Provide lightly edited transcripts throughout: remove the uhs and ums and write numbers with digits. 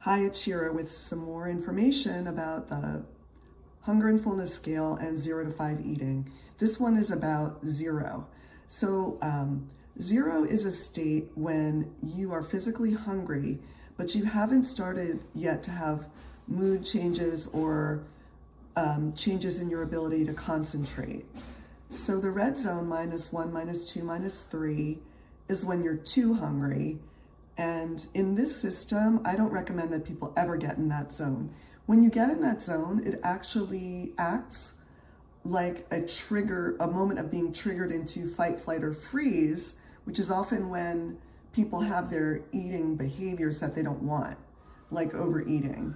Hi, it's Sheira with some more information about the hunger and fullness scale and 0 to 5 eating. This one is about 0. So 0 is a state when you are physically hungry, but you haven't started yet to have mood changes or changes in your ability to concentrate. So the red zone, -1, -2, -3, is when you're too hungry. And in this system, I don't recommend that people ever get in that zone. When you get in that zone, it actually acts like a trigger, a moment of being triggered into fight, flight, or freeze, which is often when people have their eating behaviors that they don't want, like overeating.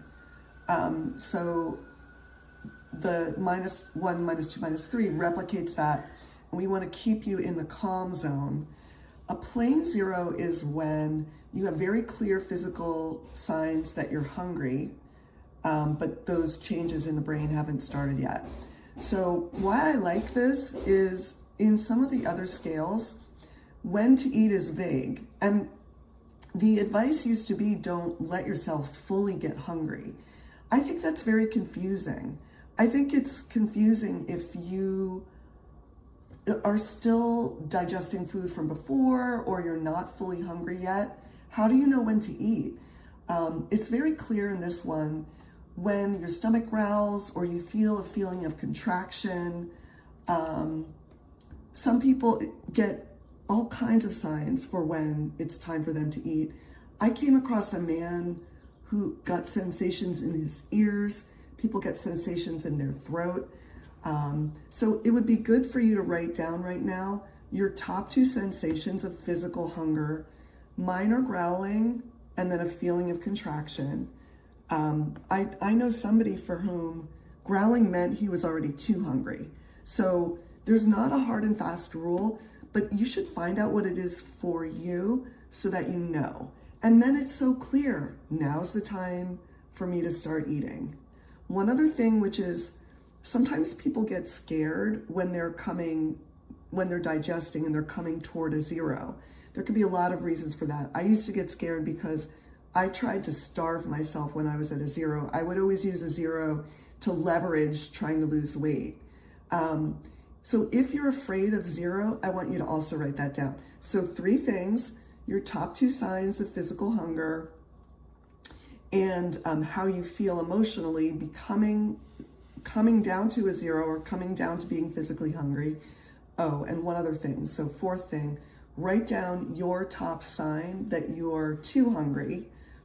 So the -1, -2, -3 replicates that, and we want to keep you in the calm zone. A plain 0 is when you have very clear physical signs that you're hungry, but those changes in the brain haven't started yet. So why I like this is in some of the other scales, when to eat is vague. And the advice used to be don't let yourself fully get hungry. I think that's very confusing. I think it's confusing if you are still digesting food from before or you're not fully hungry yet. How do you know when to eat? It's very clear in this one when your stomach growls or you feel a feeling of contraction. Some people get all kinds of signs for when it's time for them to eat. I came across a man who got sensations in his ears. People get sensations in their throat. So it would be good for you to write down right now your top 2 sensations of physical hunger. Mine are growling and then a feeling of contraction. I know somebody for whom growling meant he was already too hungry. So there's not a hard and fast rule, but you should find out what it is for you so that you know. And then it's so clear, now's the time for me to start eating. One other thing, which is sometimes people get scared when they're digesting and they're coming toward a 0. There could be a lot of reasons for that. I used to get scared because I tried to starve myself when I was at a 0. I would always use a 0 to leverage trying to lose weight. So if you're afraid of 0, I want you to also write that down. So 3 things, your top 2 signs of physical hunger, and how you feel emotionally coming down to a 0 or coming down to being physically hungry. Oh, and one other thing. So 4th thing, write down your top sign that you're too hungry.